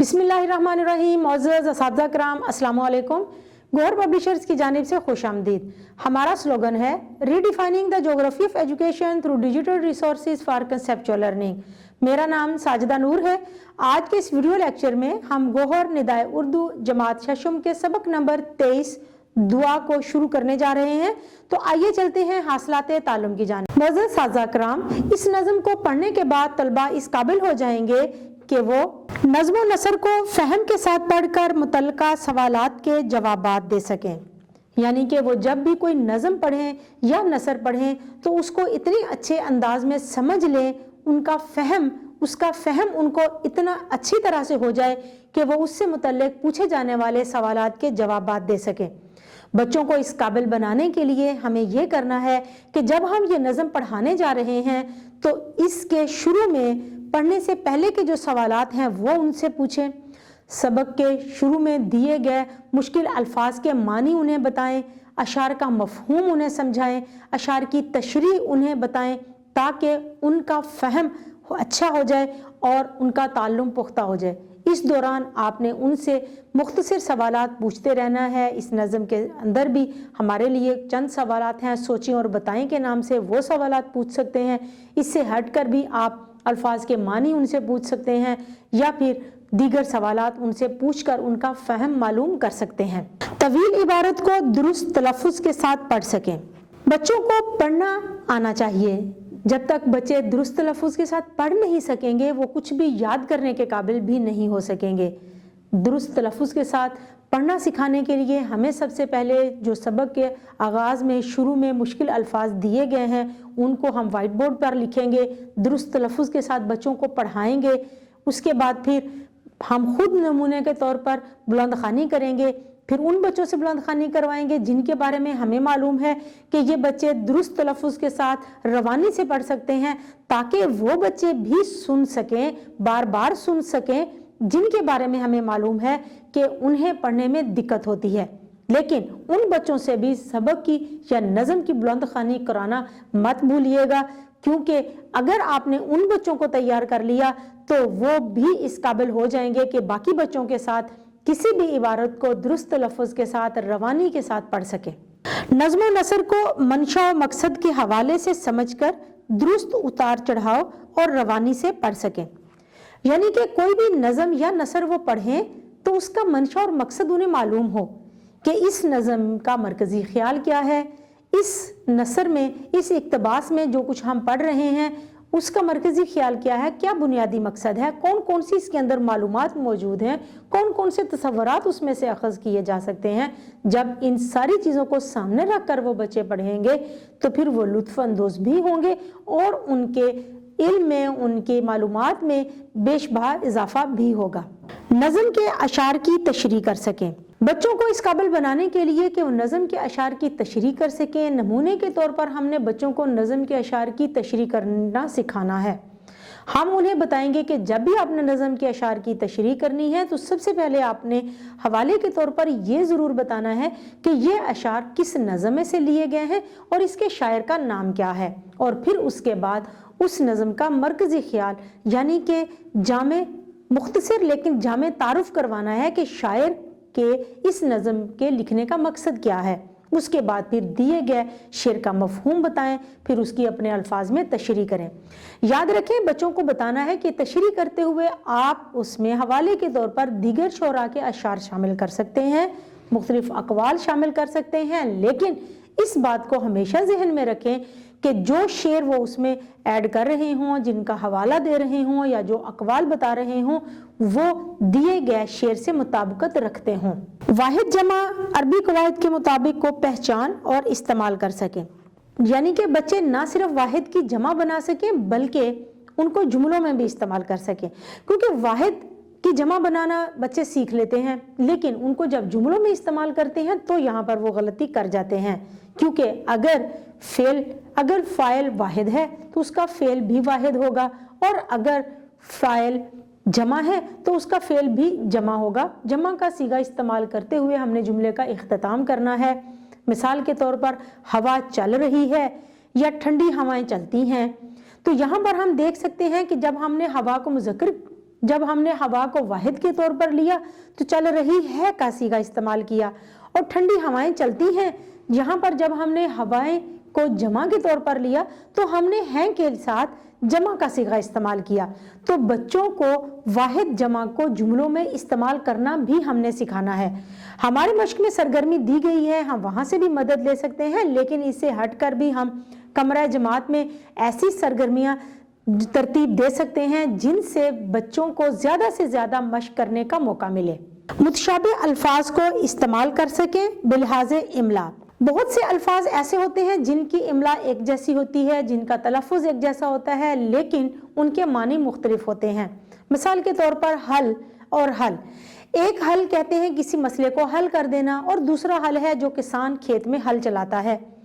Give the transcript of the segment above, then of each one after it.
बिस्मिल्लाहिर्रहमानिर्रहीम। मुअज़्ज़ज़ असातिज़ा किराम, अस्सलामु अलैकुम। गौहर पब्लिशर्स की जानिब से खुश आमदीद। हमारा स्लोगन है redefining the geography of education through digital resources for conceptual learning. मेरा नाम साजिदा नूर है। आज के इस वीडियो लेक्चर में हम गौहर निदाए उर्दू जमात शशम के सबक नंबर 23 दुआ को शुरू करने जा रहे हैं। तो आइए चलते हैं हासिलाते ताल्लुम की जानिब। मुअज़्ज़ज़ साज़ा किराम, इस नज़म को पढ़ने के बाद तलबा इस काबिल हो जाएंगे कि वो नज़्म व नसर को फ़हम के साथ पढ़कर मुतल्लिका सवालात के जवाबात दे सकें। यानी कि वो जब भी कोई नज़म पढ़ें या नसर पढ़ें तो उसको इतने अच्छे अंदाज में समझ लें, उसका फ़हम उनको इतना अच्छी तरह से हो जाए कि वो उससे मुतल्लिक पूछे जाने वाले सवालात के जवाबात दे सकें। बच्चों को इस काबिल बनाने के लिए हमें ये करना है कि जब हम ये नज़म पढ़ाने जा रहे हैं तो इसके शुरू में पढ़ने से पहले के जो सवालात हैं वो उनसे पूछें। सबक के शुरू में दिए गए मुश्किल अल्फाज के मानी उन्हें बताएं, अशार का मफ़हूम उन्हें समझाएं, अशार की तशरीह उन्हें बताएं ताकि उनका फ़हम अच्छा हो जाए और उनका ताल्लुम पुख्ता हो जाए। इस दौरान आपने उनसे मुख्तसर सवालात पूछते रहना है। इस नज़म के अंदर भी हमारे लिए चंद सवालात हैं, सोचें और बताएं के नाम से वो सवालात पूछ सकते हैं। इससे हट कर भी आप अल्फाज के मानी उनसे पूछ सकते हैं या फिर दीगर सवालात उनसे पूछकर उनका फ़हम मालूम कर सकते हैं। तवील इबारत को दुरुस्त तलफ़्फ़ुज़ के साथ पढ़ सकें। बच्चों को पढ़ना आना चाहिए। जब तक बच्चे दुरुस्त तलफ़्फ़ुज़ के साथ पढ़ नहीं सकेंगे वो कुछ भी याद करने के काबिल भी नहीं हो सकेंगे। दुरुस्त तलफ़्फ़ुज़ के साथ पढ़ना सिखाने के लिए हमें सबसे पहले जो सबक के आगाज़ में शुरू में मुश्किल अल्फाज दिए गए हैं उनको हम वाइट बोर्ड पर लिखेंगे, दुरुस्त तलफ़्फ़ुज़ के साथ बच्चों को पढ़ाएंगे। उसके बाद फिर हम खुद नमूने के तौर पर बुलंद ख़्वानी करेंगे, फिर उन बच्चों से बुलंद ख़्वानी करवाएंगे जिनके बारे में हमें मालूम है कि ये बच्चे दुरुस्त तलफ़्फ़ुज़ के साथ रवानी से पढ़ सकते हैं, ताकि वो बच्चे भी सुन सकें, बार बार सुन सकें, जिनके बारे में हमें मालूम है कि उन्हें पढ़ने में दिक्कत होती है। लेकिन उन बच्चों से भी सबक की या नज़म की बुलंद ख़्वानी कराना मत भूलिएगा, क्योंकि अगर आपने उन बच्चों को तैयार कर लिया तो वो भी इस काबिल हो जाएंगे कि बाकी बच्चों के साथ किसी भी इबारत को दुरुस्त तलफ़्फ़ुज़ के साथ रवानी के साथ पढ़ सके। नज़्म व नसर को मंशा व मकसद के हवाले से समझकर दुरुस्त उतार चढ़ाव और रवानी से पढ़ सकें। यानी कि कोई भी नज़म या नसर वो पढ़ें तो उसका मंशा और मकसद उन्हें मालूम हो कि इस नज़म का मरकज़ी ख्याल क्या है, इस नसर में, इस इक़्तिबास में जो कुछ हम पढ़ रहे हैं उसका मरकज़ी ख्याल क्या है, क्या बुनियादी मकसद है, कौन कौन सी इसके अंदर मालूमात मौजूद हैं, कौन कौन से तसव्वुरात उसमें से अख़ज़ किए जा सकते हैं। जब इन सारी चीज़ों को सामने रख कर वो बच्चे पढ़ेंगे तो फिर वो लुत्फ़ अंदोज़ भी होंगे और उनके इल्म में, उनके मालूमात में बेशबहा इजाफा भी होगा। नज़म के अशार की तशरीह कर सकें। बच्चों को इस काबिल बनाने के लिए कि वो नज़म के अशार की तशरीह कर सकें, नमूने के तौर पर हमने बच्चों को नज़म के अशार की तशरीह करना सिखाना है। हम उन्हें बताएंगे कि जब भी आपने नज़म के अशार की तशरीह करनी है तो सबसे पहले आपने हवाले के तौर पर यह ज़रूर बताना है कि ये अशार किस नज़म में से लिए गए हैं और इसके शायर का नाम क्या है, और फिर उसके बाद उस नज़म का मरकज़ी ख्याल यानी कि जामे मुख्तसर लेकिन जामे तारुफ करवाना है कि शायर के इस नज़म के लिखने का मकसद क्या है। उसके बाद फिर दिए गए शेर का मफहूम बताएं, फिर उसकी अपने अल्फाज में तशरीह करें। याद रखें, बच्चों को बताना है कि तशरीह करते हुए आप उसमें हवाले के तौर पर दीगर शोरा के अशार शामिल कर सकते हैं, मुख्तलिफ अक़वाल शामिल कर सकते हैं, लेकिन इस बात को हमेशा जहन में रखें कि जो शेर वो उसमें ऐड कर रहे हों, जिनका हवाला दे रहे हों या जो अक़वाल बता रहे हों वो दिए गए शेर से मुताबिकत रखते हों। वाहिद जमा अरबी कवायद के मुताबिक को पहचान और इस्तेमाल कर सकें। यानी कि बच्चे ना सिर्फ वाहिद की जमा बना सकें बल्कि उनको जुमलों में भी इस्तेमाल कर सकें, क्योंकि वाहिद की जमा बनाना बच्चे सीख लेते हैं लेकिन उनको जब जुमलों में इस्तेमाल करते हैं तो यहाँ पर वो गलती कर जाते हैं, क्योंकि अगर फ़ाइल वाहिद है तो उसका फ़ेल भी वाहिद होगा और अगर फ़ाइल जमा है तो उसका फ़ेल भी जमा होगा। जमा का सीगा इस्तेमाल करते हुए हमने जुमले का इख्तिताम करना है। मिसाल के तौर पर हवा चल रही है या ठंडी हवाएं चलती हैं, तो यहाँ पर हम देख सकते हैं कि जब हमने हवा को मुज़क्कर जब हमने हवा को वाहिद के तौर पर लिया तो चल रही है का सीगा इस्तेमाल किया, और ठंडी हवाएं चलती हैं यहाँ पर जब हमने हवाएं को जमा के तौर पर लिया तो हमने हैं के साथ जमा का सीगा इस्तेमाल किया। तो बच्चों को वाहिद जमा को जुमलों में इस्तेमाल करना भी हमने सिखाना है। हमारे मश्क में सरगर्मी दी गई है, हम वहाँ से भी मदद ले सकते हैं, लेकिन इससे हटकर भी हम कमरा जमात में ऐसी सरगर्मियाँ तरतीब दे सकते हैं जिनसे बच्चों को ज़्यादा से ज़्यादा मश्क करने का मौका मिले। मुतशाबे अल्फाज को इस्तेमाल कर सकें बिलहाज़े इमला। बहुत से अल्फाज ऐसे होते हैं जिनकी इमला एक जैसी होती है, जिनका तलफ़ुज़ एक जैसा होता है, लेकिन उनके मानी मुख्तलिफ होते हैं। मिसाल के तौर पर हल और हल, एक हल कहते हैं किसी मसले को हल कर देना, और दूसरा हल है जो किसान खेत में हल चलाता है।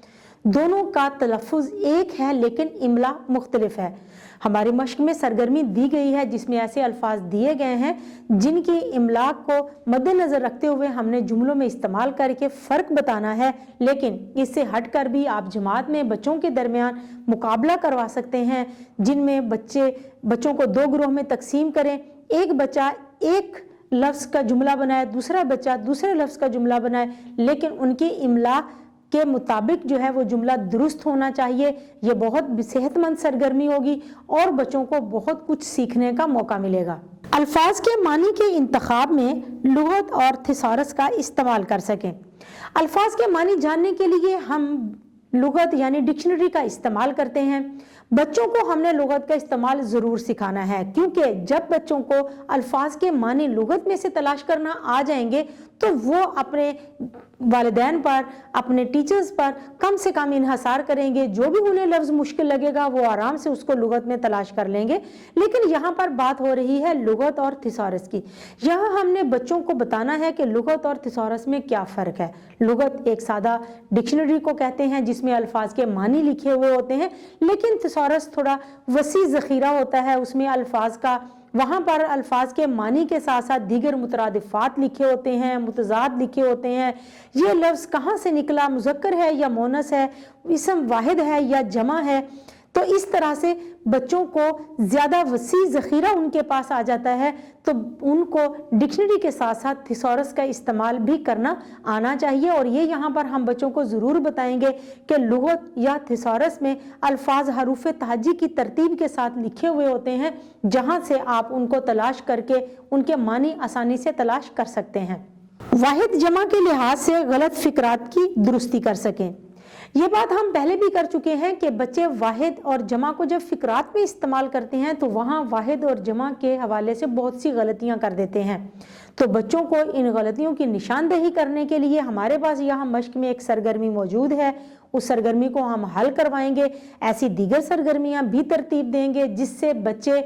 दोनों का तलफ़ुज़ एक है लेकिन इमला मुख्तलिफ है। हमारी मश्क में सरगर्मी दी गई है जिसमें ऐसे अल्फाज दिए गए हैं जिनकी इमला को मद्देनज़र रखते हुए हमने जुमलों में इस्तेमाल करके फ़र्क बताना है, लेकिन इससे हटकर भी आप जमात में बच्चों के दरमियान मुकाबला करवा सकते हैं जिनमें बच्चों को दो ग्रोह में तकसीम करें। एक बच्चा एक लफ्ज़ का जुमला बनाए, दूसरा बच्चा दूसरे लफ्ज़ का जुमला बनाए, लेकिन उनकी इमला के मुताबिक जो है वो जुमला दुरुस्त होना चाहिए। ये बहुत सेहतमंद सरगर्मी होगी और बच्चों को बहुत कुछ सीखने का मौका मिलेगा। अल्फाज के मानी के इंतखाब में लुगत और थिसारस का इस्तेमाल कर सकें। अल्फाज के मानी जानने के लिए हम लुगत यानी डिक्शनरी का इस्तेमाल करते हैं। बच्चों को हमने लुगत का इस्तेमाल ज़रूर सिखाना है, क्योंकि जब बच्चों को अल्फाज के मानी लुगत में से तलाश करना आ जाएंगे तो वो अपने वालिदैन पर, अपने टीचर्स पर कम से कम इन्हसार करेंगे। जो भी उन्हें लफ्ज़ मुश्किल लगेगा वो आराम से उसको लुगत में तलाश कर लेंगे। लेकिन यहाँ पर बात हो रही है लुगत और थिसारस की। यहाँ हमने बच्चों को बताना है कि लुगत और थिसारस में क्या फ़र्क है। लुगत एक सादा डिक्शनरी को कहते हैं जिसमें अल्फाज के मानी लिखे हुए होते हैं, लेकिन थिसारस थोड़ा वसी ज़ख़ीरा होता है, उसमें अल्फाज का वहाँ पर अल्फाज के मानी के साथ साथ दीगर मुतरादिफात लिखे होते हैं, मुतज़ाद लिखे होते हैं। ये लफ्ज़ कहाँ से निकला, मुज़क्कर है या मोनस है, इसम वाहिद है या जमा है। तो इस तरह से बच्चों को ज़्यादा वसी ज़ख़ीरा उनके पास आ जाता है, तो उनको डिक्शनरी के साथ साथ थिसॉरस का इस्तेमाल भी करना आना चाहिए। और ये यहाँ पर हम बच्चों को ज़रूर बताएंगे कि लुगत या थिसॉरस में अल्फाज हरूफ तहजी की तरतीब के साथ लिखे हुए होते हैं, जहाँ से आप उनको तलाश करके उनके मानी आसानी से तलाश कर सकते हैं। वाहिद जमा के लिहाज से गलत फ़िक्रात की दुरुस्ती कर सकें। ये बात हम पहले भी कर चुके हैं कि बच्चे वाहिद और जमा को जब फ़िक्रात में इस्तेमाल करते हैं तो वहाँ वाहिद और जमा के हवाले से बहुत सी गलतियाँ कर देते हैं। तो बच्चों को इन गलतियों की निशानदेही करने के लिए हमारे पास यहाँ मश्क में एक सरगर्मी मौजूद है। उस सरगर्मी को हम हल करवाएंगे। ऐसी दीगर सरगर्मियाँ भी तरतीब देंगे जिससे बच्चे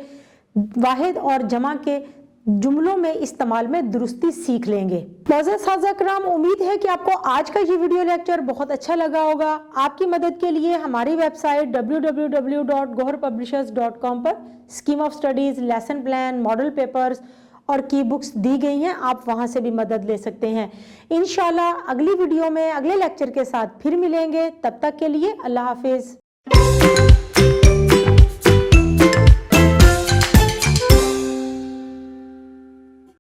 वाहिद और जमा के जुमलों में इस्तेमाल में दुरुस्ती सीख लेंगे। मौजूद साज़ा कराम, उम्मीद है कि आपको आज का ये वीडियो लेक्चर बहुत अच्छा लगा होगा। आपकी मदद के लिए हमारी वेबसाइट www.goharpublishers.com पर scheme of studies, lesson plan, model papers और की बुक्स दी गई हैं। आप वहां से भी मदद ले सकते हैं। इंशाल्लाह अगली वीडियो में अगले लेक्चर के साथ फिर मिलेंगे। तब तक के लिए अल्लाह हाफिज़।